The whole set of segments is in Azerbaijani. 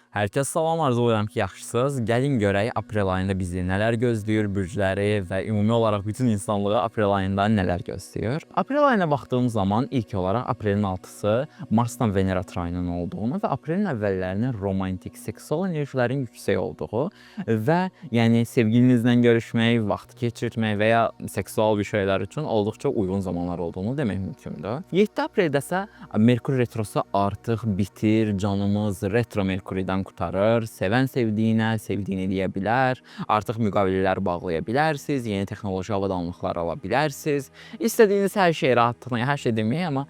Hər kəs salam, arzulayıram ki, yaxşısınız. Gəlin görək aprel ayında bizi nələr gözləyir, bürcləri və ümumi olaraq bütün insanlığı aprel ayında nələr gözləyir. Aprel ayına baxdığım zaman ilk olaraq aprelin 6-sı Marsdan Venera trayının olduğunu və aprelin əvvəllərinin romantik, seksual enerjilərin yüksək olduğu və yəni sevgilinizlə görüşmək, vaxt keçirmək və ya seksual bir şeylər üçün olduqca uyğun zamanlar olduğunu demək mümkündür. 7 apreldə isə Merkur retrosu artıq bitir, canımız retro Merkuridən qurtarır, sevən sevdiyinə, sevdiyini deyə bilər, artıq müqavilələr bağlaya bilərsiniz, yeni texnoloji avadanlıqlar ala bilərsiniz. İstədiyiniz hər şey rahatlıqla, hər şey deməyək, amma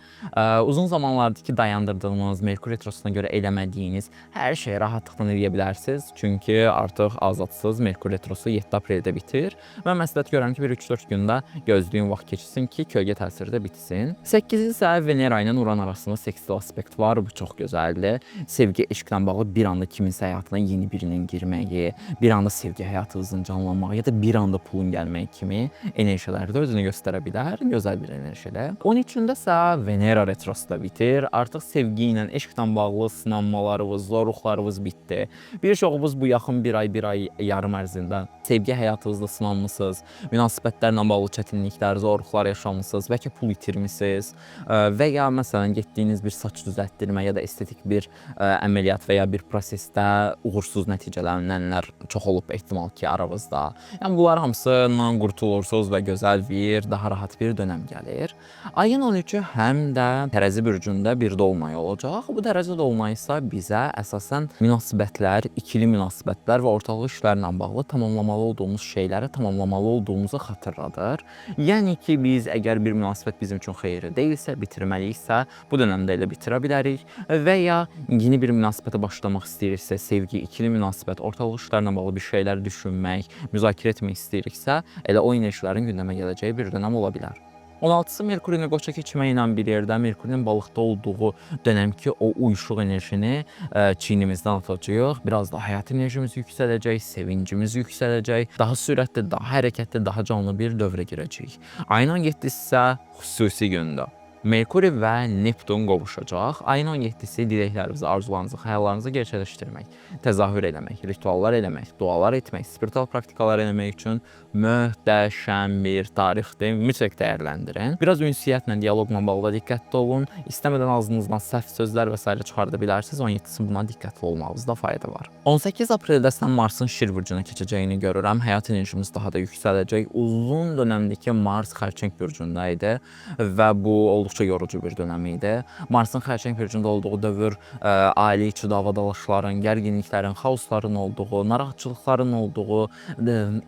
uzun zamanlardır ki, dayandırdığınız, Merkur retrosuna görə eləmədiyiniz hər şey rahatlıqla edə bilərsiniz. Çünki artıq azadsız Merkur retrosu 7 apreldə bitir və məsləhət görürəm ki, bir 3-4 gündə gözlüyün vaxt keçsin ki, kölgə təsiri də bitsin. 8-i isə Venera ilə Uran arasında seksual aspekt var, bu çox gözəldir. Sevgi, eşqlə bağlı bir anda kiminsə həyatına yeni birinin girməyi, bir anda sevgi həyatınızın canlanmağı ya da bir anda pulun gəlməyi kimi enerjilər də özünü göstərə bilər. Gözəl bir enerjidir. 13-də isə Venera retrosu da bitir. Artıq sevgi ilə, eşqlə bağlı sınanmalarınız, zorluqlarınız bitdi. Bir çoxunuz bu yaxın bir ay yarım ərzində sevgi həyatınızda sınanmısınız, münasibətlərlə bağlı çətinliklər, zorluqlar yaşamısınız, bəlkə pul itirmisiniz və ya məsələn getdiyiniz bir saç düzəltdirmə ya da estetik bir əməliyyat və ya bir prosesdə uğursuz nəticələnənlər çox olub ehtimal ki, aranızda. Yəni bunlar hamısından qurtulursunuz və gözəl bir, daha rahat bir dönəm gəlir. Ayın 13-ü həm də Tərəzi bürcündə bir dolunay olacaq. Bu Tərəzi dolunayı isə bizə əsasən münasibətlər, ikili münasibətlər və ortaq işlərlə bağlı tamamlamalı olduğumuz şeyləri tamamlamalı olduğumuzu xatırladır. Yəni ki, biz əgər bir münasibət bizim üçün xeyirli deyilsə, bitirməliyiksə, bu dönəmdə elə bitirə bilərik və ya yeni bir münasibətə başlamaq istəyiriksə, sevgi, ikili münasibət, ortaq işlərlə bağlı bir şeylər düşünmək, müzakirə etmək istəyiriksə, elə o enerjilərin gündəmə gələcəyi bir dönəm ola bilər. 16-sı Merkurin qoça keçməyi ilə bir yerdə, Merkurin balıqda olduğu dönəmki o uyuşuq enerjini çiynimizdən atacağıq. Biraz da həyat enerjimiz yüksələcək, sevincimiz yüksələcək, daha sürətli, daha hərəkətli, daha canlı bir dövrə girəcəyik. Ayın 17-si isə xüsusi gündür. Merkuri və Neptun qovuşacaq. Ayın 17-si diləklərinizi, arzularınızı, xəyallarınızı gerçəkləşdirmək, təzahür eləmək, rituallar eləmək, dualar etmək, spiritual praktikalar eləmək üçün möhtəşəm bir tarixdir. Mütləq dəyərləndirin. Biraz ünsiyyətlə, dialoqla bağlı diqqətli olun. İstəmədən ağzınızdan səhv sözlər və s. çıxarda bilərsiniz. 17-si buna diqqətli olmağınızda fayda var. 18 apreldə sən Marsın Şir bürcünə keçəcəyini görürəm. Həyat enerjimiz daha da yüksələcək. Uzun dönəmdəki Mars Xərçəng bürcündə idi və bu olduqca yorucu bir dönəm idi. Marsın Xərçəng bürcündə olduğu dövr ailə içi davadalaşların, gərginliklərin, xaosların olduğu, narahatçılıqların olduğu,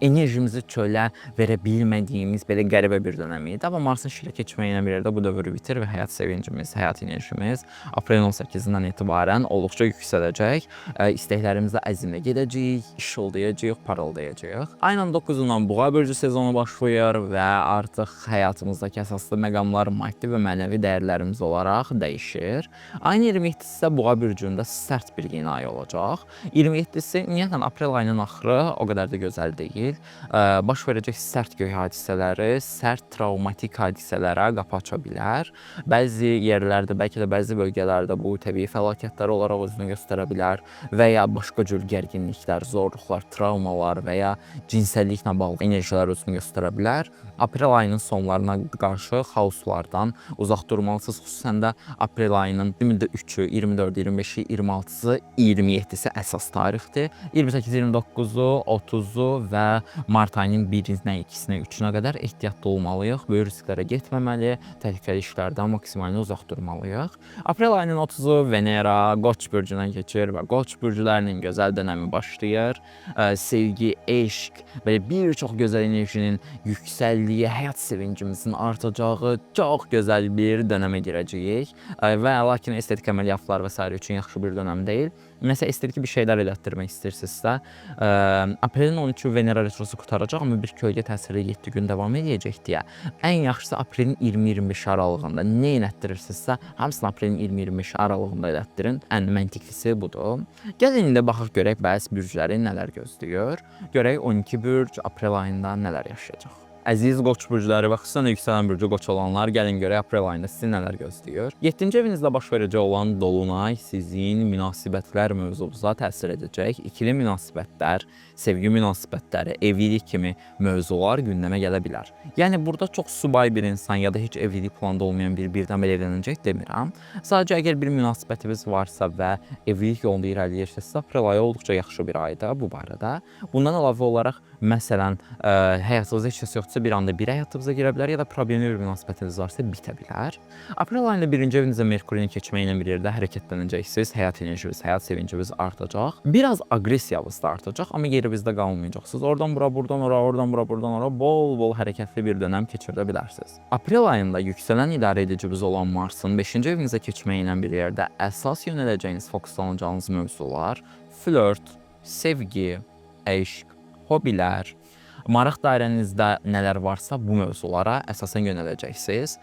enerjimizi çölə verə bilmədiyimiz belə qəribə bir dönəm idi. Amma Marsın Şirə keçməyi ilə bir yerdə bu dövrü bitir və həyat sevincimiz, həyat enerjimiz aprelin 18-dən etibarən olduqca yüksələcək. İstəklərimizdə əzmlə gedəcəyik, işıldayacağıq, parıldayacağıq. Ayın 9-dan Boğa bürcü sezonu başlayır və artıq həyatımızdakı əsaslı məqamlar maddi və mənəvi dəyərlərimiz olaraq dəyişir. Ayın 27-si isə Boğa bürcündə sərt bir yeni ay olacaq. 27-si ümumiyyətlə aprel ayının axırı o qədər də gözəl deyil. Baş verəcək sərt göy hadisələri, sərt travmatik hadisələrə qapı aça bilər. Bəzi yerlərdə, bəlkə də bəzi bölgələrdə bu təbii fəlakətlər olaraq özünü göstərə bilər və ya başqa cür gərginliklər, zorluqlar, travmalar və ya cinsəlliklə bağlı enerjilər özünü göstərə bilər. Aprel ayının sonlarına qarşı xaoslardan uzaq durmalısınız. Xüsusən də aprel ayının 3-ü, 24-ü, 25-i, 26-sı, 27-si əsas tarixdir. 28-i, 29-u, 30-u və mart ayının 1-nə, 2-sinə, 3-ünə qədər ehtiyatlı olmalıyıq. Böyük risklərə getməməli, təhlükəli işlərdən maksimalını uzaq durmalıyıq. Aprel ayının 30-u Venera Qoç bürcünə keçir və Qoç bürcülərinin gözəl dönəmi başlayır. Sevgi, eşq, belə bir çox gözəl enerjinin yüksəldiyi, həyat sevincimizin artacağı çox gözəl bir dönəmə girəcəyik və lakin estetik əməliyyatlar və s. üçün yaxşı bir dönəm deyil. Məsələn, estetik bir şeylər elətdirmək istəyirsinizsə, aprelin 13-ü Venera retrosu qurtaracaq, amma bir kölgə təsiri 7 gün davam edəcək deyə ən yaxşısı aprelin 20-25 aralığında nə elətdirirsinizsə, hamısını aprelin 20-25 aralığında elətdirin. Ən məntiqlisi budur. Gəlin indi baxaq görək bəzi bürcləri nələr gözləyir. Görək 12 bürc aprel ayında nələr yaşayacaq. Əziz Qoç burcları və xüsusən də yüksələn burcu Qoç olanlar, gəlin görək aprel ayında sizi nələr gözləyir. 7-ci evinizdə baş verəcək olan dolunay sizin münasibətlər mövzunuza təsir edəcək. İkili münasibətlər, sevgi münasibətləri, evlilik kimi mövzular gündəmə gələ bilər. Yəni burada çox subay bir insan ya da heç evlilik planında olmayan bir birdən-birə evlənəcək demirəm. Sadəcə əgər bir münasibətiniz varsa və evlilik yolunda irəliləyirsinizsə, aprel ayı olduqca yaxşı bir aydır bu barədə. Bundan əlavə olaraq məsələn, həyatınızda heç kəs yoxdursa bir anda bir həyatınıza girə bilər ya da problemli bir münasibətiniz varsa bitə bilər. Aprel ayında birinci evinizdə Merkurun keçməyi ilə bir yerdə hərəkətlənəcəksiniz, həyat enerjiniz, həyat sevinciniz artacaq. Biraz aqressiyavınız da artacaq, amma yerinizdə qalmayacaqsınız. Oradan bura, buradan ora, oradan bura, buradan ora bol-bol hərəkətli bir dönəm keçirdə bilərsiniz. Aprel ayında yüksələn idarə edicimiz olan Marsın 5-ci evinizə keçməyi ilə bir yerdə əsas yönələcəyiniz, fokuslanacağınız mövzular flört, sevgi, eşq, hobilər, maraq dairənizdə nələr varsa bu mövzulara əsasən yönələcəksiniz.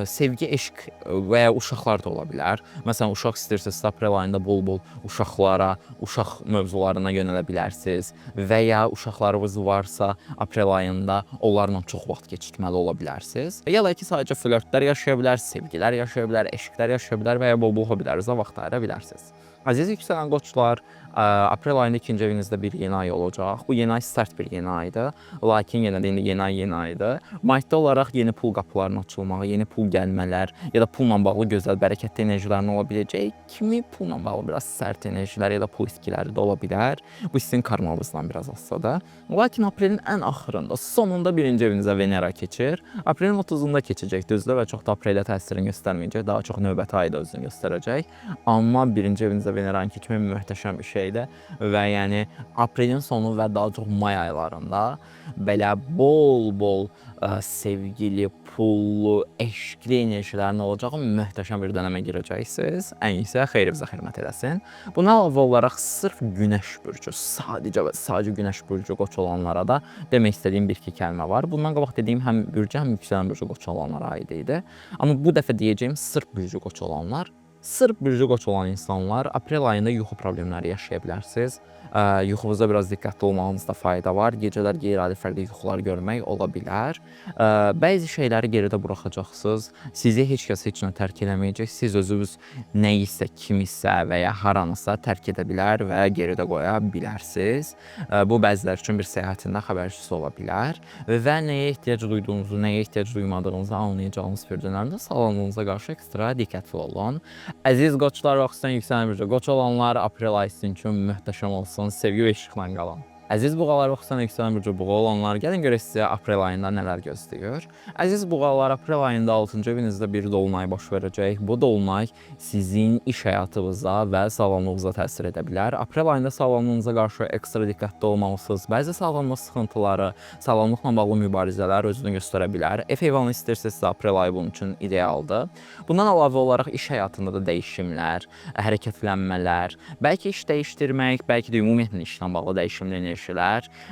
Sevgi, eşq və ya uşaqlar da ola bilər. Məsələn, uşaq istəyirsinizsə aprel ayında bol-bol uşaqlara, uşaq mövzularına yönələ bilərsiniz və ya uşaqlarınız varsa aprel ayında onlarla çox vaxt keçirməli ola bilərsiniz. Ya da ki, sadəcə flörtlər yaşaya bilər, sevgilər yaşaya bilər, eşqlər yaşaya bilər və ya bol-bol hobilərinizə vaxt ayıra bilərsiniz. Əziz yüksələn qoçlar, aprel ayında 2-ci evinizdə bir yeni ay olacaq. Bu yeni ay sərt bir yeni aydır. Lakin yenə də indi yeni aydır. Maddi olaraq yeni pul qapılarının açılmağı, yeni pul gəlmələr ya da pulla bağlı gözəl, bərəkətli enerjilərin ola biləcək kimi pulla bağlı biraz sərt enerjilər ya da pul iskiləri də ola bilər. Bu sizin karmanızdan biraz asılıdır. Lakin aprelin ən axırında, sonunda birinci evinizə Venera keçir. Aprelin 30-unda keçəcək düzdür və çox da aprelə təsirini göstərməyəcək. Daha çox növbəti ayda özünü göstərəcək. Amma birinci evinizə Veneranın keçməyi möhtəşəm bir şeydir və yəni aprelin sonu və daha çox may aylarında belə bol-bol sevgili, pullu, eşqli enerjilərin olacağı möhtəşəm bir dönəmə girəcəksiniz. Ən iyisi xeyrinizə xidmət edəsin. Buna əlavə olaraq sırf Günəş burcu, sadəcə və sadəcə Günəş burcu Qoç olanlara da demək istədiyim bir-iki kəlmə var. Bundan qabaq dediyim həm bürcü, həm yüksələn burcu Qoç olanlara aid idi. Amma bu dəfə deyəcəyim sırf bürcü Qoç olanlar. Sırf bürcü Qoç olan insanlar aprel ayında yuxu problemləri yaşaya bilərsiniz. Yuxunuzda biraz diqqətli olmağınızda fayda var. Gecələr qeyri-adi fərqli yuxular görmək ola bilər. Bəzi şeyləri geridə buraxacaqsınız. Sizi heç kəs heç nə tərk eləməyəcək. Siz özünüz nəyisə, kimisə və ya haranısa tərk edə bilər və geridə qoya bilərsiniz. Bu bəzilər üçün bir səyahətində xəbərçisi ola bilər və nəyə ehtiyac duyduğunuzu, nəyə ehtiyac duymadığınızı anlayacağınız bir dönəmdə sağlamlığınıza qarşı ekstra diqqətli olun. Əziz Qoçlar və xüsusən yüksələn burcu Qoç olanlar, aprel ayı sizin üçün möhtəşəm olsun. Sevgi və işıqla qalın. Əziz buğalar və xüsusən yüksələn burcu buğa olanlar, gəlin görək sizə aprel ayında nələr gözləyir. Əziz buğalar, aprel ayında 6-cı evinizdə bir dolunay baş verəcək. Bu dolunay sizin iş həyatınıza və sağlamlığınıza təsir edə bilər. Aprel ayında sağlamlığınıza qarşı ekstra diqqətli olmalısınız. Bəzi sağlamlıq sıxıntıları, sağlamlıqla bağlı mübarizələr özünü göstərə bilər. Ev heyvanı istəyirsinizsə aprel ayı bunun üçün idealdır. Bundan əlavə olaraq iş həyatında da dəyişimlər, hərəkətlənmələr, bəlkə iş dəyişdirmək, bəlkə də ümumiyyətlə işlə bağlı dəyişimli enerjilər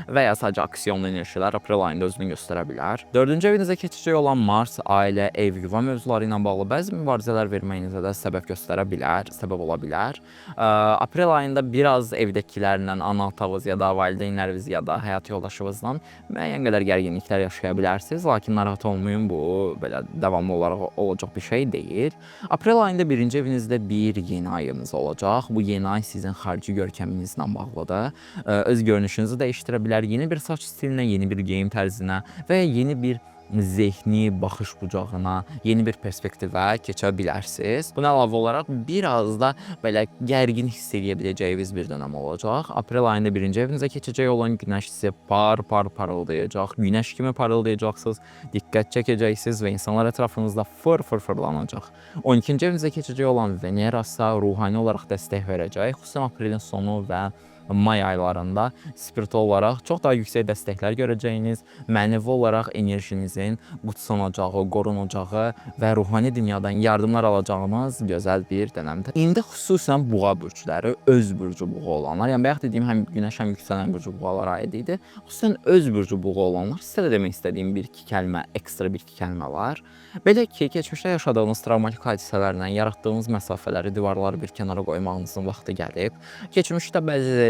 və ya sadəcə aksiyonlu enerjilər aprel ayında özünü göstərə bilər. 4-cü evinizə keçəcək olan Mars, ailə, ev, yuva mövzuları ilə bağlı bəzi mübarizələr verməyinizə də səbəb göstərə bilər, səbəb ola bilər. Aprel ayında biraz evdəkilərlə, ana atavız ya da valideynləriniz ya da həyat yoldaşınızla müəyyən qədər gərginliklər yaşaya bilərsiniz, lakin narahat olmayın, bu belə davamlı olaraq olacaq bir şey deyil. Aprel ayında birinci evinizdə bir yeni ayınız olacaq. Bu yeni ay sizin xarici görkəminizlə bağlıdır. Öz görünüşünüzü dəyişdirə bilər, yeni bir saç stilinə, yeni bir geyim tərzinə və ya yeni bir zehni baxış bucağına, yeni bir perspektivə keçə bilərsiniz. Buna əlavə olaraq biraz da belə gərgin hiss edə biləcəyiniz bir dönəm olacaq. Aprel ayında birinci evinizə keçəcək olan Günəş sizə parıldayacaq. Günəş kimi parıldayacaqsınız, diqqət çəkəcəksiniz və insanlar ətrafınızda fırlanacaq. 12-ci evinizə keçəcək olan Venera isə ruhani olaraq dəstək verəcək. Xüsusən aprelin sonu və may aylarında spiritual olaraq çox daha yüksək dəstəklər görəcəyiniz, mənəvi olaraq enerjinizin qutsanacağı, qorunacağı və ruhani dünyadan yardımlar alacağınız gözəl bir dönəmdir. İndi xüsusən buğa burçları, öz burcu buğa olanlar, yəni bayaq dediyim həm Günəş, həm yüksələn burcu buğalara aid idi. Xüsusən öz burcu buğa olanlar, sizə də demək istədiyim bir-iki kəlmə, ekstra bir-iki kəlmə var. Belə ki, keçmişdə yaşadığınız travmatik hadisələrlə yaratdığınız məsafələri, divarları bir kənara qoymağınızın vaxtı gəlib. Keçmişdə bəzi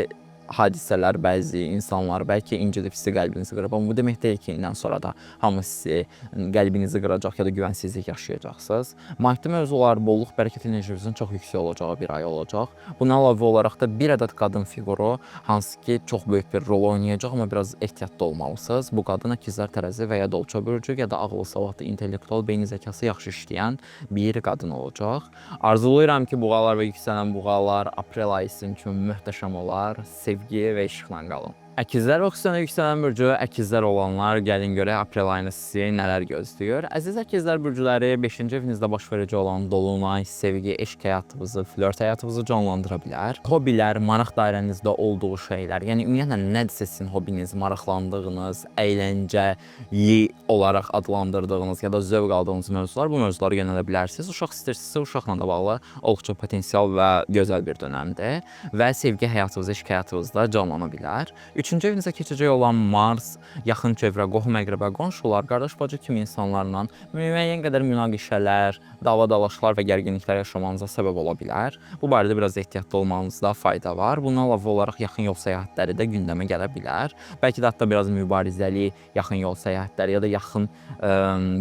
hadisələr bəzi insanlar bəlkə incitib sizi qəlbinizi qırıb, amma bu demək deyil ki, indən sonra da hamı sizi qəlbinizi qıracaq ya da güvənsizlik yaşayacaqsınız. Maddi mövzular, bollluq, bərəkət enerjinizin çox yüksək olacağı bir ay olacaq. Buna əlavə olaraq da bir ədəd qadın fiquru, hansı ki çox böyük bir rol oynayacaq, amma biraz ehtiyatlı olmalısınız. Bu qadın ikizlər, tərəzi və ya dolça bürcü ya da ağıllı, savadlı, intellektual, beyni zəkası yaxşı işləyən bir qadın olacaq. Arzulayıram ki, buğalar və yüksələn buğalar aprel ayı sizin üçün möhtəşəm olar. Sevgi və işıqla qalın. Əkizlər və xüsusən yüksələn bürcü əkizlər olanlar, gəlin görək aprel ayında sizi nələr gözləyir. Əziz əkizlər bürcüləri 5-ci evinizdə baş verici olan dolunay sevgi, eşq həyatınızı, flört həyatınızı canlandıra bilər. Hobilər, maraq dairənizdə olduğu şeylər, yəni ümumiyyətlə nədirsə sizin hobiniz, maraqlandığınız, əyləncəli olaraq adlandırdığınız ya da zövq aldığınız mövzular, bu mövzuları yönələ bilərsiniz. Uşaq istəyirsinizsə uşaqla da bağlı olduqca potensial və gözəl bir dönəmdir və sevgi həyatınızda, eşq həyatınızda canlana bilər. Üçüncü evinizə keçəcək olan Mars, yaxın çevrə, qohum əqrəbə, qonşular, qardaş bacı kimi insanlarla müəyyən qədər münaqişələr, dava-dalaşlar və gərginliklər yaşamanıza səbəb ola bilər. Bu barədə biraz ehtiyatlı olmanızda fayda var. Bundan əlavə olaraq yaxın yol səyahətləri də gündəmə gələ bilər. Bəlkə də hətta biraz mübarizəli yaxın yol səyahətləri ya da yaxın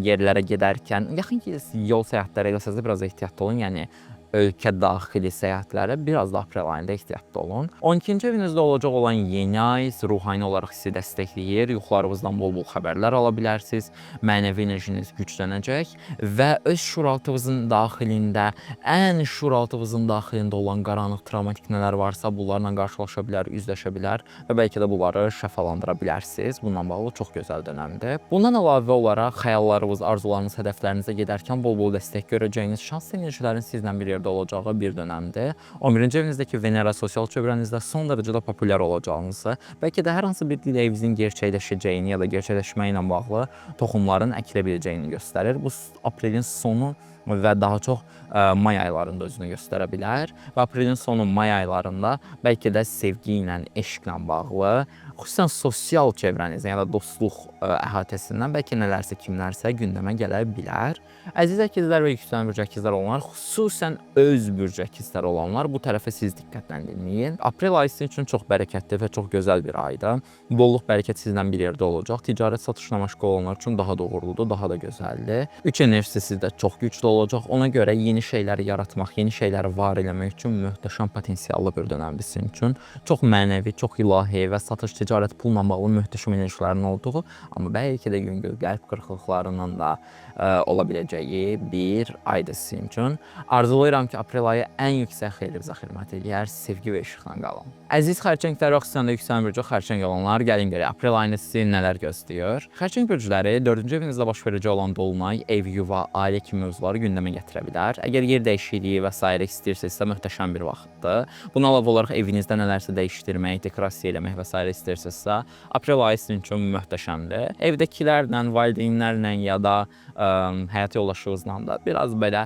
yerlərə gedərkən, yaxın yol səyahətləri eləsəz də biraz ehtiyatlı olun. Yəni ölkə daxili səyahətlərə biraz da aprel ayında ehtiyatlı olun. 12-ci evinizdə olacaq olan yeni ay ruhani olaraq sizi dəstəkləyir. Yuxularınızdan bol-bol xəbərlər ala bilərsiniz. Mənəvi enerjiniz güclənəcək və öz şüuraltınızın daxilində, ən şüuraltınızın daxilində olan qaranlıq travmatik nələr varsa, bunlarla qarşılaşa bilər, üzləşə bilər və bəlkə də bunları şəfalandıra bilərsiniz. Bununla bağlı çox gözəl dönəmdir. Bundan əlavə olaraq xəyallarınız, arzularınız, hədəflərinizə gedərkən bol-bol dəstək görəcəyiniz, şans enerjilərin sizlə bir yerdə olacağı bir dönəmdir. 11-ci evinizdəki Venera sosial çevrənizdə son dərəcədə populyar olacağınızı, bəlkə də hər hansı bir diləğinizin gerçəkləşəcəyini ya da gerçəkləşməyi ilə bağlı toxumların əkilə biləcəyini göstərir. Bu aprelin sonu və daha çox may aylarında özünü göstərə bilər və aprelin sonu may aylarında bəlkə də sevgi ilə, eşqlə bağlı, xüsusən sosial çevrənizin ya da dostluq əhatəsindən bəlkə nələrsə, kimlərsə gündəmə gələ bilər. Əziz əkizlər və yüksələn bürcü əkizlər olanlar, xüsusən öz bürcü əkizlər olanlar bu tərəfə siz diqqətlə dinləyin. Aprel ayı sizin üçün çox bərəkətli və çox gözəl bir aydır. Bolluq, bərəkət sizlə bir yerdə olacaq. Ticarət satışla məşğul olanlar üçün daha da uğurludur, daha da gözəldir. Üç enerjisi sizdə çox güclü olacaq. Ona görə yeni şeyləri yaratmaq, yeni şeyləri var eləmək üçün möhtəşəm potensiallı bir dönəmdir sizin üçün. Çox mənəvi, çox ilahi və satış, ticarət, pulla bağlı möhtəşəm enerjilərin olduğu, amma bəlkə də yüngül qəlb qırıqlıqlarından da ola biləcəyi bir aydır sizin üçün. Arzulayıram ki, aprel ayı ən yüksək xeyri bizə xidmət eləyər, sevgi və işıqla qalın. Əziz xərçənglər və xüsusən də yüksələn bürcü xərçəng olanlar, gəlin görək aprel ayında sizi nələr gözləyir. Xərçəng bürcüləri 4-cü evinizdə baş verici olan dolunay, ev, yuva, ailə kimi mövzuları gündəmə gətirə bilər. Əgər yer dəyişikliyi və s. istəyirsinizsə möhtəşəm bir vaxtdır. Buna əlavə olaraq evinizdə nələrsə dəyişdirmək, dekorasiya eləmək və s. istəyirsinizsə, aprel ayı sizin üçün möhtəşəmdir. Evdəkilərlə, valideynlərlə ya da həyat yoldaşınızla da biraz belə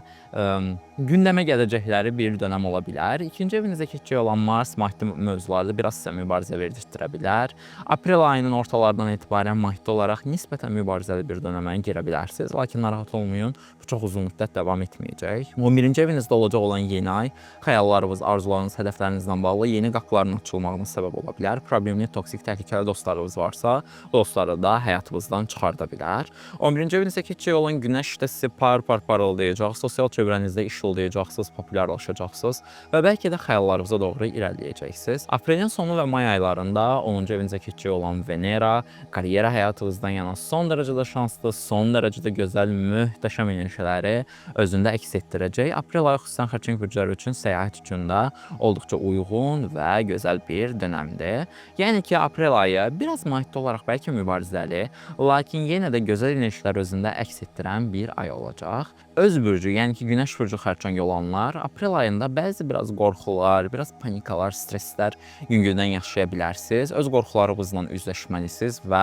gündəmə gələcəkləri bir dönəm ola bilər. İkinci evinizə keçəcək olan Mars maddi mövzularda biraz sizə mübarizə verdirə bilər. Aprel ayının ortalarından etibarən maddi olaraq nisbətən mübarizəli bir dönəmə girə bilərsiniz. Lakin narahat olmayın, bu çox uzun müddət davam etməyəcək. 11-ci evinizdə olacaq olan yeni ay xəyallarınız, arzularınız, hədəflərinizlə bağlı yeni qapıların açılmağına səbəb ola bilər. Problemli, toksik, təhlükəli dostlarınız varsa, dostları da həyatınızdan çıxarda bilər. 11-ci evinizə keçəcək olan günəş də sizi parıldayacaq, sosial çevrənizdə işıldayacaqsınız, populyarlaşacaqsınız və bəlkə də xəyallarınıza doğru irəliləyəcəksiniz. Aprelin sonu və may aylarında 10-cu evinizə keçəcək olan Venera karyera həyatınızdan yana son dərəcədə şanslı, son dərəcədə gözəl, möhtəşəm enerjiləri özündə əks etdirəcək. Aprel ayı xüsusən xərçəng bürcüləri üçün səyahət üçün də olduqca uyğun və gözəl bir dönəmdir. Yəni ki, aprel ayı biraz maddi olaraq bəlkə mübarizəli, lakin yenə də gözəl enerjilər özündə əks etdirən bir ay olacaq. Öz bürcü, yəni ki, günəş bürcü xərçəng olanlar aprel ayında bəzi biraz qorxular, biraz panikalar, stresslər yüngüldən yaşaya bilərsiniz. Öz qorxularınızla üzləşməlisiniz və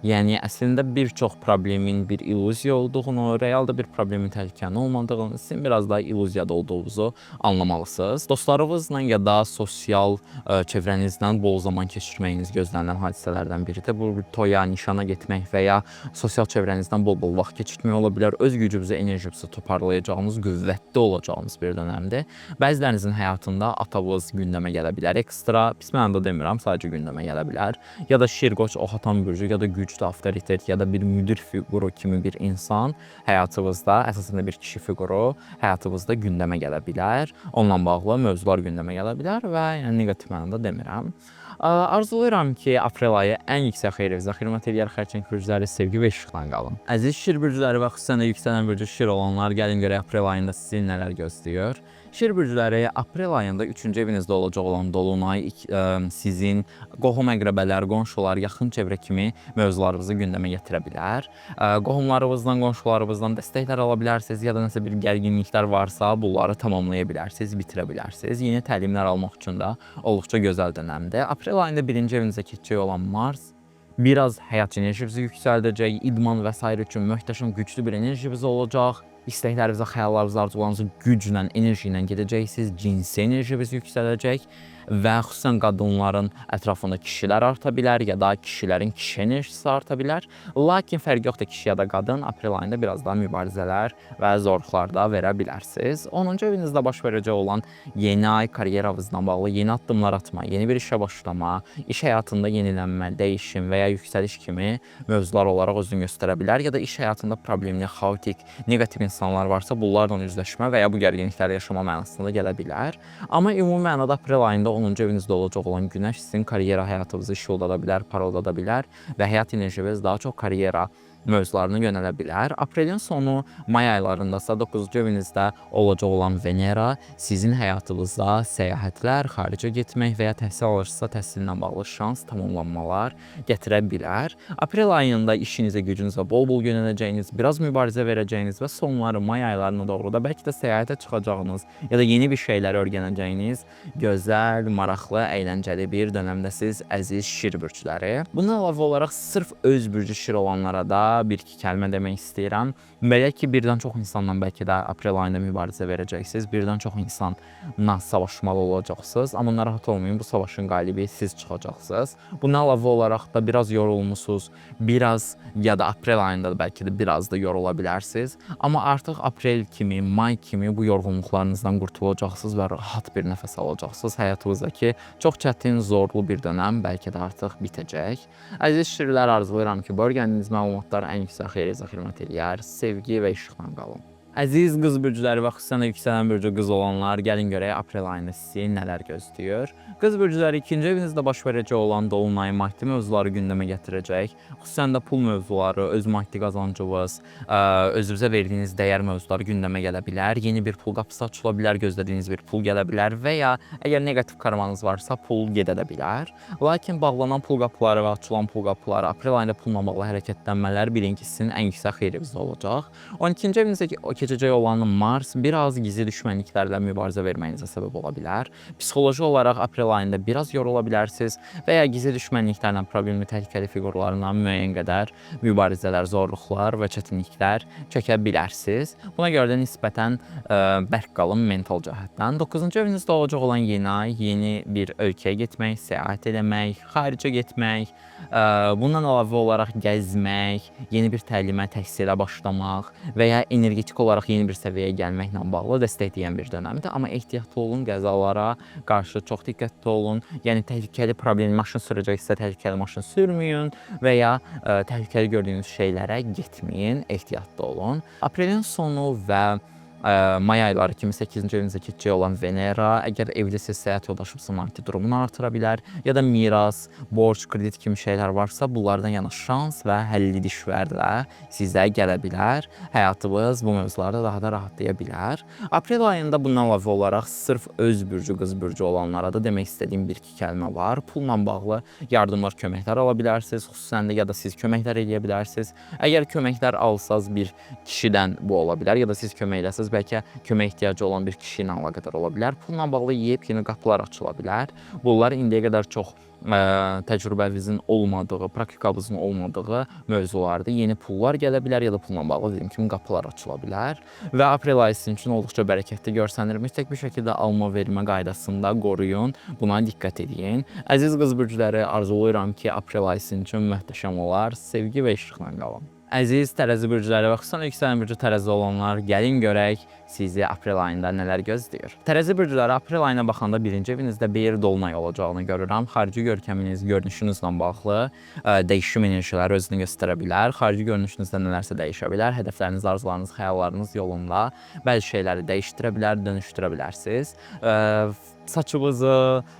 yəni əslində bir çox problemin bir illüziya olduğunu, realda bir problemin təhlükənin olmadığını, sizin biraz daha illüziyada olduğunuzu anlamalısınız. Dostlarınızla ya da sosial çevrənizlə bol zaman keçirməyiniz gözlənilən hadisələrdən biridir. Bu toya, nişana getmək və ya sosial çevrənizdən bol-bol vaxt keçirmək ola bilər. Öz gücünüzü, enerjinizi toparlayacağınız, qüvvətli olacağınız bir dönəmdir. Bəzilərinizin həyatında atavız gündəmə gələ bilər. Ekstra, pis mənada demirəm, sadəcə gündəmə gələ bilər. Ya da şirqoç, oxatan burcu, ya da güclü avtoritet, ya da bir müdir fiquru kimi bir insan həyatınızda, əsasən də bir kişi fiquru həyatınızda gündəmə gələ bilər. Onunla bağlı mövzular gündəmə gələ bilər və yəni neqativ mənada demirəm. Arzulayıram ki, aprel ayı ən yüksək xeyrinizə xidmət edər, xərçəng bürcləri sevgi və işıqla qalın. Əziz şir bürcləri və xüsusən də yüksələn bürcü şir olanlar, gəlin görək aprel ayında sizi nələr gözləyir. Şir bürcləri aprel ayında 3-cü evinizdə olacaq olan dolunay sizin qohum əqrəbələr, qonşular, yaxın çevrə kimi mövzularınızı gündəmə gətirə bilər. Qohumlarınızdan, qonşularınızdan dəstəklər ala bilərsiniz ya da nəsə bir gərginliklər varsa, bunları tamamlaya bilərsiniz, bitirə bilərsiniz. Yeni təlimlər almaq üçün də olduqca gözəl dönəmdir. Aprel ayında 1-ci evinizə keçəcək olan Mars biraz həyat enerjinizi yüksəldəcək, idman və s. üçün möhtəşəm güclü bir enerjiniz olacaq. İstəklərinizə, xəyallarınıza, arzularınıza güclə, enerji ilə gedəcəksiniz, cinsi enerjiniz yüksələcək və xüsusən qadınların ətrafında kişilər arta bilər ya da kişilərin kişi enerjisi arta bilər. Lakin fərq yoxdur, kişi ya da qadın aprel ayında biraz daha mübarizələr və zorluqlar da verə bilərsiniz. 10-cu evinizdə baş verəcək olan yeni ay karyeranızla bağlı yeni addımlar atma, yeni bir işə başlama, iş həyatında yenilənmə, dəyişim və ya yüksəliş kimi mövzular olaraq özünü göstərə bilər ya da iş həyatında problemli, xaotik, neqativ insanlar varsa bunlarla üzləşmə və ya bu gərginlikləri yaşama mənasında gələ bilər. Amma ümumi mənada aprel ayında 10-cu evinizdə olacaq olan günəş sizin karyera həyatınızı işıldada bilər, parıldada bilər və həyat enerjiniz daha çox karyera mövzularına yönələ bilər. Aprelin sonu, may aylarındasa 9-cu evinizdə olacaq olan Venera sizin həyatınızda səyahətlər, xaricə getmək və ya təhsil alırsa təhsillə bağlı şans, tamamlanmalar gətirə bilər. Aprel ayında işinizə, gücünüzə bol-bol yönələcəyiniz, biraz mübarizə verəcəyiniz və sonları may aylarına doğru da bəlkə də səyahətə çıxacağınız ya da yeni bir şeylər öyrənəcəyiniz gözəl, maraqlı, əyləncəli bir dönəmdəsiz əziz şir bürcləri. Bundan əlavə olaraq sırf öz bürcü şir olanlara da bir-iki kəlmə demək istəyirəm. Belə ki, birdən çox insanla bəlkə də aprel ayında mübarizə verəcəksiniz, birdən çox insanla savaşmalı olacaqsınız. Amma narahat olmayın, bu savaşın qalibi siz çıxacaqsınız. Bundan əlavə olaraq da biraz yorulmusunuz, biraz ya da aprel ayında da bəlkə də biraz da yorula bilərsiniz. Amma artıq aprel kimi, may kimi bu yorğunluqlarınızdan qurtulacaqsınız və rahat bir nəfəs alacaqsınız. Həyatınızdakı çox çətin, zorlu bir dönəm bəlkə də artıq bitəcək. Əziz şirlər, arzulayıram ki, bölgəniz məlumatlar ən yüksək xeyrinizə xidmət eləyər. Sevgi və işıqla qalın. Əziz qız bürcləri və xüsusən də yüksələn bürcü qız olanlar, gəlin görək aprel ayında sizi nələr gözləyir. Qız bürcləri 2-ci evinizdə baş verəcək olan dolunay maddi mövzuları gündəmə gətirəcək. Xüsusən də pul mövzuları, öz maddi qazancınız, özünüzə verdiyiniz dəyər mövzuları gündəmə gələ bilər. Yeni bir pul qapısı açıla bilər, gözlədiyiniz bir pul gələ bilər və ya əgər neqativ karmanız varsa pul gedə də bilər. Lakin bağlanan pul qapıları və açılan pul qapıları, aprel ayında pulla bağlı hərəkətlənmələr birincisinin ən yüksək xeyrinizdə olacaq. 12-ci evinizdə keçəcək olan Mars biraz gizli düşmənliklərlə mübarizə verməyinizə səbəb ola bilər. Psixoloji olaraq aprel ayında biraz yorula bilərsiniz və ya gizli düşmənliklərlə, problemli, təhlükəli fiqurlarla müəyyən qədər mübarizələr, zorluqlar və çətinliklər çəkə bilərsiniz. Buna görə də nisbətən bərk qalın mental cəhətdən. 9-cu evinizdə olacaq olan yeni ay, yeni bir ölkəyə getmək, səyahət etmək, xaricə getmək, bundan əlavə olaraq gəzmək, yeni bir təlimə, təhsilə başlamaq və ya energetik olaraq yeni bir səviyyəyə gəlməklə bağlı dəstəkləyən bir dönəmdir. Amma ehtiyatlı olun, qəzalara qarşı çox diqqətli olun. Yəni təhlükəli problemli maşın sürəcəksə təhlükəli maşın sürməyin və ya təhlükəli gördüyünüz şeylərə getməyin, ehtiyatlı olun. Aprelin sonu və may ayları kimi 8-ci evinizə keçəcək olan Venera, əgər evlisiniz, həyat yoldaşınızın maddi durumunu artıra bilər ya da miras, borc, kredit kimi şeylər varsa, bunlardan yana şans və həlli düşvərlə sizə gələ bilər. Həyatınız bu mövzularda daha da rahatlaya bilər. Aprel ayında bundan əlavə olaraq sırf öz bürcü, qız bürcü olanlara da demək istədiyim bir-iki kəlmə var. Pulla bağlı yardımlar, köməklər ala bilərsiniz, xüsusən də ya da siz köməklər edə bilərsiniz. Əgər köməklər alsaz bir kişidən bu ola bilər ya da siz köməkləsəz bəlkə kömək ehtiyacı olan bir kişi ilə əlaqədar ola bilər. Pulla bağlı yeni qapılar açıla bilər. Bunlar indiyə qədər çox təcrübənizin olmadığı, praktikanızın olmadığı mövzulardır. Yeni pullar gələ bilər ya da pulla bağlı dediyim kimi qapılar açıla bilər. Və aprel ayı sizin üçün olduqca bərəkətli görsənir. Mütləq bir şəkildə alma vermə qaydasında qoruyun. Buna diqqət edin. Əziz qız bürcləri, arzulayıram ki, aprel ayı sizin üçün möhtəşəm olar. Sevgi və işıqla qalın. Əziz tərəzi bürcləri və xüsusən yüksələn bürcü tərəzi olanlar, gəlin görək sizi aprel ayında nələr gözləyir. Tərəzi bürcləri aprel ayına baxanda birinci evinizdə bir dolunay olacağını görürəm. Xarici görkəminiz, görünüşünüzlə bağlı dəyişim enerjiləri özünü göstərə bilər. Xarici görünüşünüzdə nələrsə dəyişə bilər. Hədəfləriniz, arzularınız, xəyallarınız yolunda bəzi şeyləri dəyişdirə bilər, dönüşdürə bilərsiniz. Saçınızı,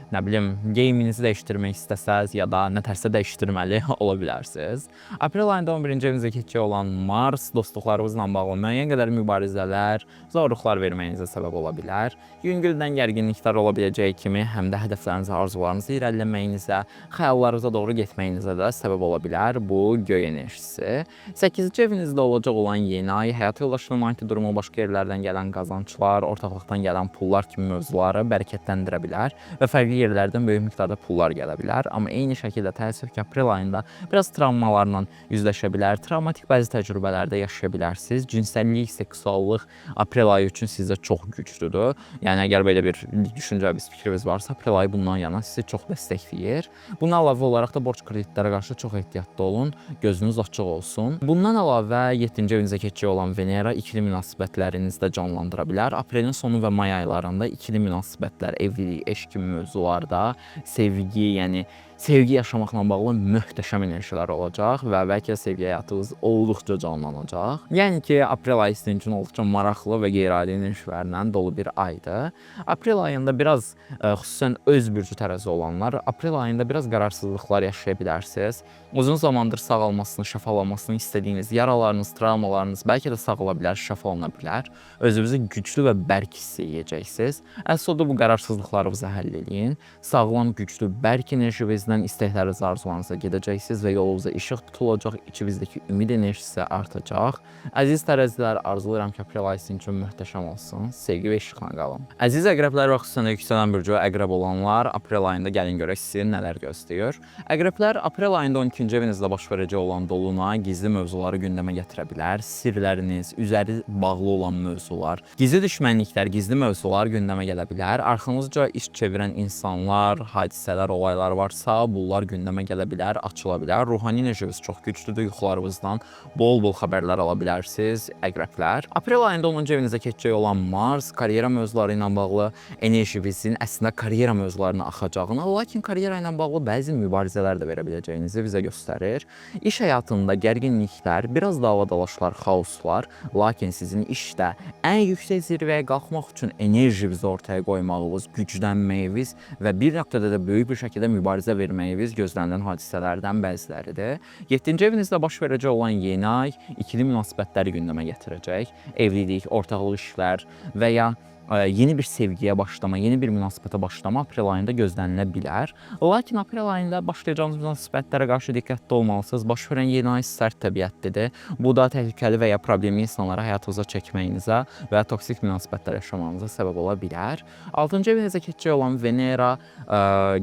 nə bilim, geyiminizi dəyişdirmək istəsəz ya da nətərsə dəyişdirməli ola bilərsiniz. Aprel ayında 11-ci evinizə keçəcək olan Mars dostluqlarınızla bağlı müəyyən qədər mübarizələr, zorluqlar verməyinizə səbəb ola bilər. Yüngüldən gərginliklər ola biləcəyi kimi həm də hədəflərinizə, arzularınızı irəliləməyinizə, xəyallarınıza doğru getməyinizə də səbəb ola bilər bu göy enerjisi. 8-ci evinizdə olacaq olan yeni ay həyat yoldaşının maddi durumu, başqa yerlərdən gələn qazanclar, ortaqlıqdan gələn pullar kimi mövzuları bərəkətləndirə bilər və fərqli yerlərdən böyük miqdarda pullar gələ bilər. Amma eyni şəkildə təəssüf ki, aprel ayında biraz travmalarla üzləşə bilər, travmatik bəzi təcrübələrdə yaşaya bilərsiniz. Cinsəllik, seksuallıq aprel ayı üçün sizə çox güclüdür. Yəni əgər belə bir düşüncəniz, fikriniz varsa, aprel ayı bundan yana sizi çox dəstəkləyir. Buna əlavə olaraq da borc kreditlərə qarşı çox ehtiyatlı olun, gözünüz açıq olsun. Bundan əlavə 7-ci evinizə keçəcək olan Venera ikili münasibətlərinizi də canlandıra bilər. Aprelin sonu və may aylarında ikili münasibətlər, evlilik, eşq kimi mövzularda sevgi, yəni sevgi yaşamaqla bağlı möhtəşəm enerjilər olacaq və bəlkə də sevgi həyatınız olduqca canlanacaq. Yəni ki, aprel ayı sizin üçün olduqca maraqlı və qeyri-adi enerjilərlə dolu bir aydır. Aprel ayında biraz xüsusən öz bürcü tərəzi olanlar aprel ayında biraz qararsızlıqlar yaşaya bilərsiniz. Uzun zamandır sağalmasını, şəfalanmasını istədiyiniz yaralarınız, travmalarınız bəlkə də sağala bilər, şəfalana bilər. Özünüzü güclü və bərk hiss edəcəksiniz. Əsl bu qararsızlıqlarınızı həll edin. Sağlam, güclü, bərk enerjinizdən istəkləriniz, arzularınıza gedəcəksiniz və yolunuzda işıq tutulacaq, içinizdəki ümid enerjisi artacaq. Əziz tərəzilər, arzulayıram ki, aprel ayı sizin üçün möhtəşəm olsun. Sevgi və işıqla qalın. Əziz əqrəblər və xüsusən yüksələn bürcü əqrəb olanlar, aprel ayında gəlin görək sizi nələr gözləyir. Əqrəblər aprel ayında 12-ci evinizdə baş verəcək olan dolunay gizli mövzuları gündəmə gətirə bilər. Sirləriniz, üzəri bağlı olan mövzular, gizli düşmənliklər, gizli mövzular gündəmə gələ bilər. Arxanızca iş çevirən insanlar, hadisələr, olaylar varsa, bunlar gündəmə gələ bilər, açıla bilər. Ruhani enerjiniz çox güclüdür, yuxularınızdan bol-bol xəbərlər ala bilərsiniz, əqrəblər. Aprel ayında 10-cu evinizə keçəcək olan Mars, karyera mövzuları ilə bağlı enerjinizin əslində karyera mövzularına axacağını, lakin karyera ilə bağlı bəzi mübarizələr də verə biləcəyinizi bizə göstərir. İş həyatında gərginliklər, biraz davadalaşlar, xaoslar, lakin sizin işdə ən yüksək zirvəyə qalxmaq üçün enerjinizi ortaya qoymağınız, güclənməyiniz və bir nöqtədə də böyük bir şəkildə mübarizə verməyiniz gözlənilən hadisələrdən bəziləridir. 7-ci evinizdə baş verəcək olan yeni ay ikili münasibətləri gündəmə gətirəcək. Evlilik, ortaqlıq işlər və ya yeni bir sevgiyə başlama, yeni bir münasibətə başlama aprel ayında gözlənilə bilər. Lakin aprel ayında başlayacağınız münasibətlərə qarşı diqqətli olmalısınız. Baş verən yeni ay sərt təbiətlidir. Bu da təhlükəli və ya problemli insanları həyatınıza çəkməyinizə və ya toksik münasibətlər yaşamağınıza səbəb ola bilər. 6-cı evinizə keçəcək olan Venera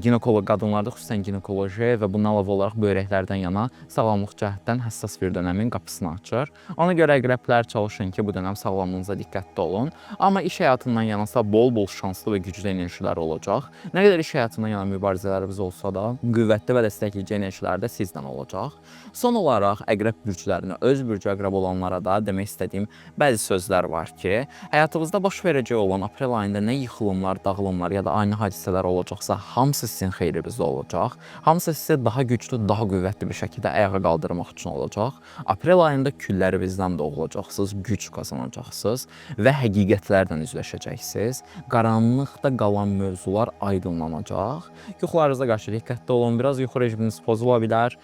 ginekoloq qadınlarda xüsusən ginekoloji və bundan əlavə olaraq böyrəklərdən yana sağlamlıq cəhətdən həssas bir dönəmin qapısını açır. Ona görə əqrəblər çalışın ki, bu dönəm sağlamlığınıza diqqətli olun. Amma iş həyatında yanasa bol-bol şanslı və güclü enerjilər olacaq. Nə qədər iş həyatından yana mübarizələrimiz olsa da, qüvvətli və dəstəkləyici enerjilər də sizdən olacaq. Son olaraq əqrəb bürclərinə, öz bürcü əqrəb olanlara da demək istədiyim bəzi sözlər var ki, həyatınızda baş verəcək olan aprel ayında nə yıxılımlar, dağılımlar ya da ani hadisələr olacaqsa, hamısı sizin xeyrinizdə olacaq. Hamısı sizi daha güclü, daha qüvvətli bir şəkildə ayağa qaldırmaq üçün olacaq. Aprel ayında küllərinizdən doğulacaqsınız, güc qazanacaqsınız və həqiqətlərlə üzləşəcəksiniz. Qaranlıqda qalan mövzular aydınlanacaq. Yuxularınıza qarşı diqqətli olun. Biraz yuxu rejiminiz pozula bilər.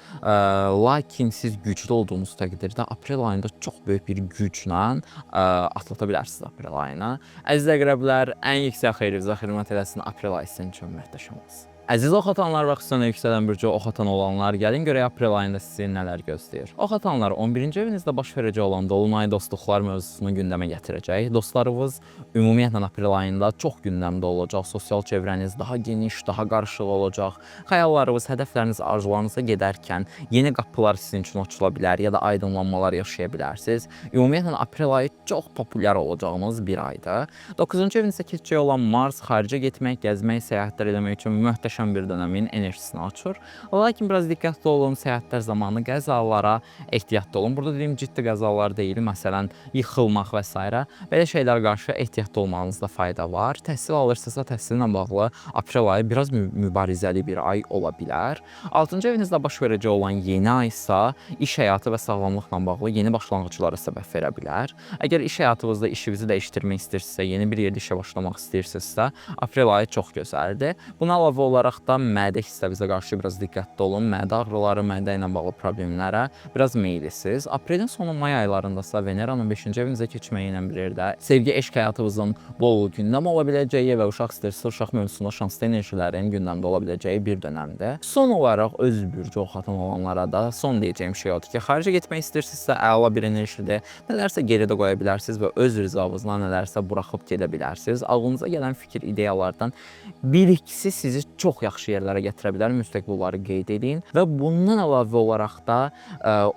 Lakin siz güclü olduğunuz təqdirdə aprel ayında çox böyük bir güclə atlata bilərsiniz aprel ayını. Əziz əqrəblər, ən yüksək xeyrinizə xidmət eləsin. Aprel ayı sizin üçün möhtəşəm olsun. Əziz ox atanlar və xüsusən yüksələn bürcü ox atan olanlar, gəlin görək aprel ayında sizi nələr gözləyir. Ox atanlar 11-ci evinizdə baş verəcək olan dolunay dostluqlar mövzusunu gündəmə gətirəcək. Dostlarınız ümumiyyətlə aprel ayında çox gündəmdə olacaq. Sosial çevrəniz daha geniş, daha qarışıq olacaq. Xəyallarınız, hədəfləriniz, arzularınıza gedərkən yeni qapılar sizin üçün açıla bilər ya da aydınlanmalar yaşaya bilərsiniz. Ümumiyyətlə aprel ayı çox populyar olacağımız bir aydır. 9-cu evinizdə keçəcək olan Mars xaricə getmək, gəzmək, səyahətlər etmək üçün möhtəşəm möhtəşəm bir dönəmin enerjisini açır. Lakin biraz diqqətli olun, səyahətlər zamanı qəzalara ehtiyatlı olun. Burada dediyim ciddi qəzalar deyil, məsələn, yıxılmaq və s. Belə şeylərə qarşı ehtiyatlı olmanızda fayda var. Təhsil alırsınızsa təhsillə bağlı aprel ayı biraz mübarizəli bir ay ola bilər. 6-cı evinizdə baş verəcək olan yeni ay isə iş həyatı və sağlamlıqla bağlı yeni başlanğıclara səbəb verə bilər. Əgər iş həyatınızda işinizi dəyişdirmək istəyirsinizsə, yeni bir yerdə işə başlamaq istəyirsinizsə, aprel ayı çox gözəldir. Buna əlavə olaraq da mədə hissəvizə qarşı biraz diqqətli olun. Mədə ağrıları, mədə ilə bağlı problemlərə biraz meyillisiniz. Aprelin sonu may aylarındasa Veneranın 5-ci evinizə keçməyi ilə birlikdə sevgi, eşq həyatınızın bol gündəm ola biləcəyi və uşaq stressi, uşaq mövzusunda şanslı enerjilərin gündəmdə ola biləcəyi bir dönəmdir. Son olaraq öz bürcü oxatan olanlara da son deyəcəyim şey odur ki, xaricə getmək istəyirsinizsə əla bir enerjidir. Nələrsə geridə qoya bilərsiniz və öz rızavızla nələrsə buraxıb gedə bilərsiniz. Ağlınıza gələn fikir, ideyalardan bir ikisi sizi çox yaxşı yerlərə gətirə bilər. Mütləq bunları qeyd edin və bundan əlavə olaraq da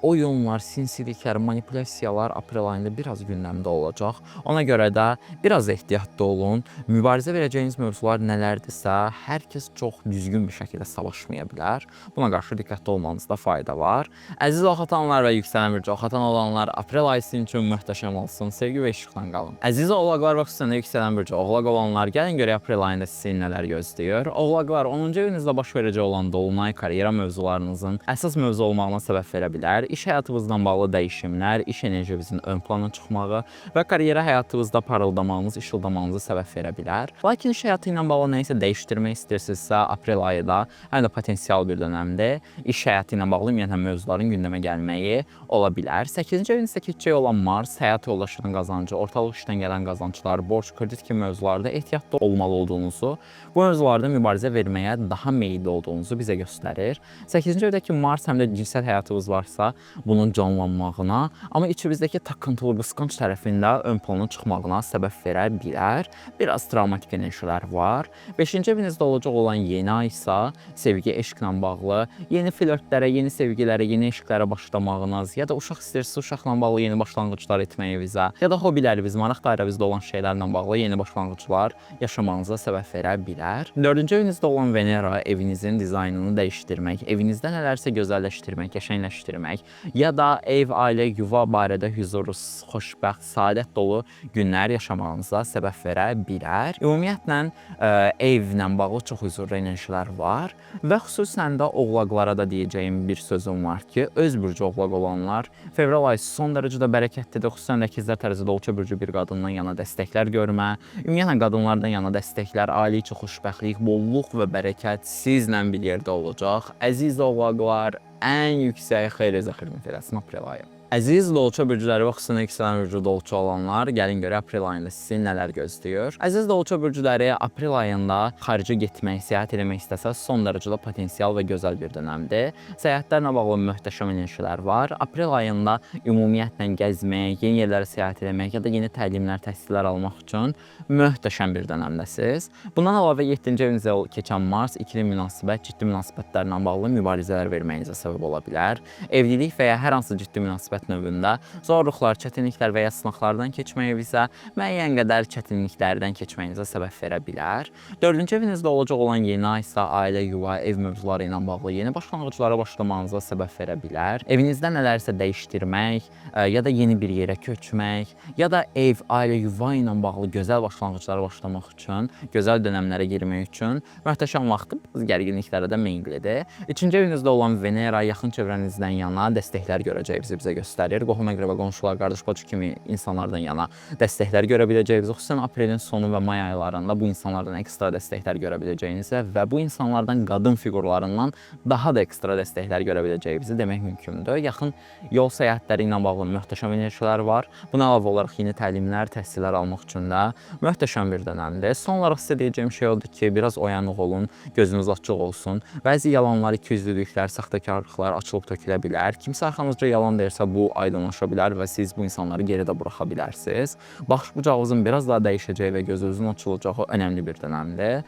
oyunlar, sinsiliklər, manipulyasiyalar aprel ayında biraz gündəmdə olacaq. Ona görə də biraz ehtiyatlı olun. Mübarizə verəcəyiniz mövzular nələrdirsə, hər kəs çox düzgün bir şəkildə savaşmaya bilər. Buna qarşı diqqətli olmanızda fayda var. Əziz oxatanlar və yüksələn burcu oxatan olanlar, aprel ayı sizin üçün möhtəşəm olsun. Sevgi və işıqla qalın. Əziz oğlaqlar və xüsusən də yüksələn burcu oğlaq olanlar, gəlin görək aprel ayında sizi nələr gözləyir. Oğlaqlar 10-cu evinizdə baş verəcək olan dolunay karyera mövzularınızın əsas mövzu olmağına səbəb verə bilər. İş həyatınızla bağlı dəyişimlər, iş enerjinizin ön plana çıxmağı və karyera həyatınızda parıldamanız, işıldamanızı səbəb verə bilər. Lakin iş həyatı ilə bağlı nəyisə dəyişdirmək istəyirsinizsə, aprel ayı da həm də potensial bir dönəmdir. İş həyatı ilə bağlı ümumiyyətlə mövzuların gündəmə gəlməyi ola bilər. 8-ci evinizdə keçəcək olan Mars, həyat yoldaşının qazancı, ortalıq işdən gələn qazanclar, borc, kredit kimi mövzularda ehtiyatlı olmalı olduğunuzu, bu mövzularda mübarizə verməyə daha meyilli olduğunuzu bizə göstərir. 8-ci evdəki Mars həm də cinsel həyatınız varsa, bunun canlanmağına, amma içimizdəki takıntılı, qısqanc tərəfində ön plana çıxmağına səbəb verə bilər. Biraz travmatik enerjilər var. 5-ci evinizdə olacaq olan yeni ay isə sevgi, eşqlə bağlı yeni flörtlərə, yeni sevgilərə, yeni eşqlərə başlamağınız, ya da uşaq istəyirsə uşaqla bağlı yeni başlanğıclar etməyinizə, ya da hobiləriniz, maraq dairəvinizdə olan şeylərlə bağlı yeni başlanğıclar yaşamağınıza səbəb verə bilər. 4-cü evinizdə olan Venera evinizin dizaynını dəyişdirmək, evinizdə nələrsə gözəlləşdirmək, qəşəngləşdirmək, ya da ev, ailə, yuva barədə huzurlu, xoşbəxt, saadət dolu günlər yaşamağınıza səbəb verə bilər. Ümumiyyətlə evlə bağlı çox huzurlu enerjilər var və xüsusən də oğlaqlara da deyəcəyim bir sözüm var ki, öz bürcü oğlaq olanlar fevral ayı son dərəcədə bərəkətlidir. Xüsusən də ikizlər tərəzi dolça bürcü bir qadından yana dəstəklər görmə, ümumiyyətlə qadınlardan yana dəstəklər, ailə içi xoşbəxtlik, bolluq və bərəkət sizlə bir yerdə olacaq. Əziz oğlaqlar, ən yüksək xeyrinizə xidmət eləsin aprel ayı. Əziz dolça bürcüləri və xüsusən yüksələn bürcü dolça olanlar, gəlin görək aprel ayında sizi nələr gözləyir. Əziz dolça bürcüləri, aprel ayında xaricə getmək, səyahət etmək istəsəz son dərəcədə potensial və gözəl bir dönəmdir. Səyahətlərlə bağlı möhtəşəm enerjilər var. Aprel ayında ümumiyyətlə gəzmək, yeni yerlərə səyahət etmək ya da yeni təlimlər, təhsillər almaq üçün möhtəşəm bir dönəmdəsiz. Bundan əlavə 7-ci evinizə keçən Mars ikili münasibət, ciddi münasibətlərlə bağlı mübarizələr verməyinizə səbəb ola bilər. Evlilik və ya hər hansı ciddi münasibət növündə zorluqlar, çətinliklər və ya sınaqlardan keçməyinizə, müəyyən qədər çətinliklərdən keçməyinizə səbəb verə bilər. 4-cü evinizdə olacaq olan yeni ay isə ailə, yuva, ev mövzuları ilə bağlı yeni başlanğıclara başlamanıza səbəb verə bilər. Evinizdə nələrsə dəyişdirmək, ya da yeni bir yerə köçmək, ya da ev, ailə, yuva ilə bağlı gözəl başlanğıclara başlamaq üçün, gözəl dönəmlərə girmək üçün möhtəşəm vaxtı gərginliklərə də meyillidir. 3-cü evinizdə olan Venera yaxın çevrənizdən yana dəstəklər görəcəyinizi bizə göstərir. Qohum, əqrəba, qonşular, qardaş, bacı kimi insanlardan yana dəstəklər görə biləcəyiniz, xüsusən aprelin sonu və may aylarında bu insanlardan ekstra dəstəklər görə biləcəyinizə və bu insanlardan qadın fiqurlarından daha da ekstra dəstəklər görə biləcəyinizi demək mümkündür. Yaxın yol səyahətləri ilə bağlı möhtəşəm enerjilər var. Buna əlavə olaraq yeni təlimlər, təhsillər almaq üçün də möhtəşəm bir dönəmdir. Son olaraq sizə deyəcəyim şey odur ki, biraz oyanıq olun, gözünüz açıq olsun. Bəzi yalanlar, ikiyüzlülüklər, saxtakarlıqlar açılıb tökülə bilər. Kimsə arxanızca yalan deyirsə, bu aydınlaşa bilər və siz bu insanları geridə buraxa bilərsiniz. Baxış bucağınızın biraz daha dəyişəcəyi və gözünüzün açılacağı önəmli bir dönəmdir.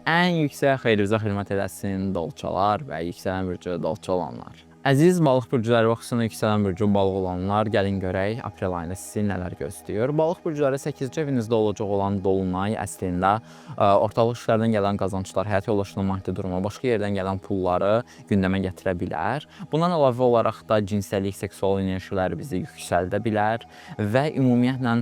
Ən yüksək xeyrinizə xidmət edəsin dolçalar və yüksələn bürcü dolça olanlar. Əziz balıq bürcləri və xüsusən yüksələn bürcü balıq olanlar, gəlin görək aprel ayında sizi nələr gözləyir. Balıq bürcləri 8-ci evinizdə olacaq olan dolunay əslində ortalıq işlərdən gələn qazanclar, həyat yoldaşının maddi durumu, başqa yerdən gələn pulları gündəmə gətirə bilər. Bundan əlavə olaraq da cinsəllik, seksual enerjilər bizi yüksəldə bilər və ümumiyyətlə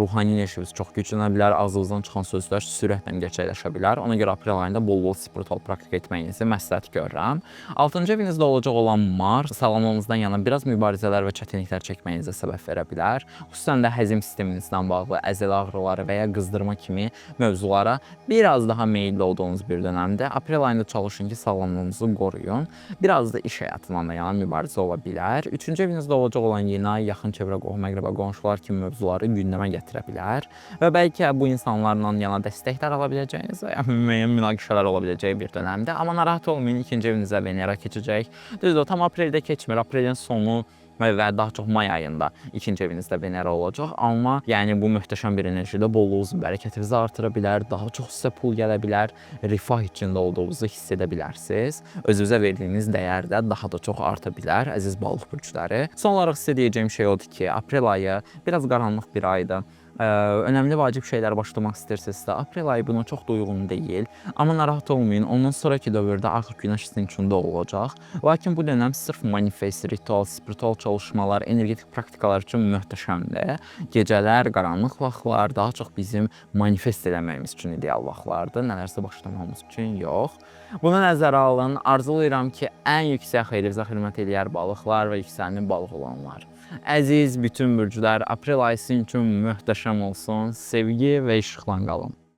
ruhani enerjimiz çox güclənə bilər. Ağzınızdan çıxan sözlər sürətlə gerçəkləşə bilər. Ona görə aprel ayında bol-bol spiritual praktika etməyinizi məsləhət görürəm. 6-cı evinizdə olacaq olan Mars sağlamlığınızdan yana biraz mübarizələr və çətinliklər çəkməyinizə səbəb verə bilər. Xüsusən də həzm sisteminizdən bağlı əzələ ağrıları və ya qızdırma kimi mövzulara biraz daha meyilli olduğunuz bir dönəmdə aprel ayında çalışın ki, sağlamlığınızı qoruyun. Biraz da iş həyatından da yana mübarizə ola bilər. 3-cü evinizdə olacaq olan yeni ay yaxın çevrə, qohum-əqrəba, qonşular kimi mövzuları gündəmə gətirə bilər və bəlkə bu insanlarla yana dəstəklər ala biləcəyiniz və ya müəyyən münaqişələr ola biləcəyi bir dönəmdə. Amma narahat olmayın, 2-ci evinizə Venera keçəcək. Düzdür, tam apreldə keçmir. Aprelin sonu və daha çox may ayında 2-ci evinizdə Venera olacaq. Amma yəni bu möhtəşəm bir enerjidə bolluğunuz, bərəkətinizi artıra bilər, daha çox sizə pul gələ bilər, rifah içində olduğunuzu hiss edə bilərsiniz. Özünüzə verdiyiniz dəyər də daha da çox arta bilər, əziz balıq bürcləri. Son olaraq sizə deyəcəyim şey odur ki, aprel ayı biraz qaranlıq bir aydır. Önəmli vacib şeylər başlamaq istəyirsinizsə, aprel ayı buna çox da uyğun deyil. Amma narahat olmayın, ondan sonraki dövrdə artıq günəş sizin üçündə olacaq. Lakin bu dönəm sırf manifest, ritual, spiritual çalışmalar, energetik praktikalar üçün möhtəşəmdir. Gecələr, qaranlıq vaxtlar daha çox bizim manifest eləməyimiz üçün ideal vaxtlardır. Nələrsə başlamamız üçün yox. Bunu nəzərə alın. Arzulayıram ki, ən yüksək xeyrinizə xidmət eləyər balıqlar və yüksələn balıq olanlar. Əziz bütün bürcülər, aprel ayı sizin üçün möhtəşəm olsun. Sevgi və işıqla qalın.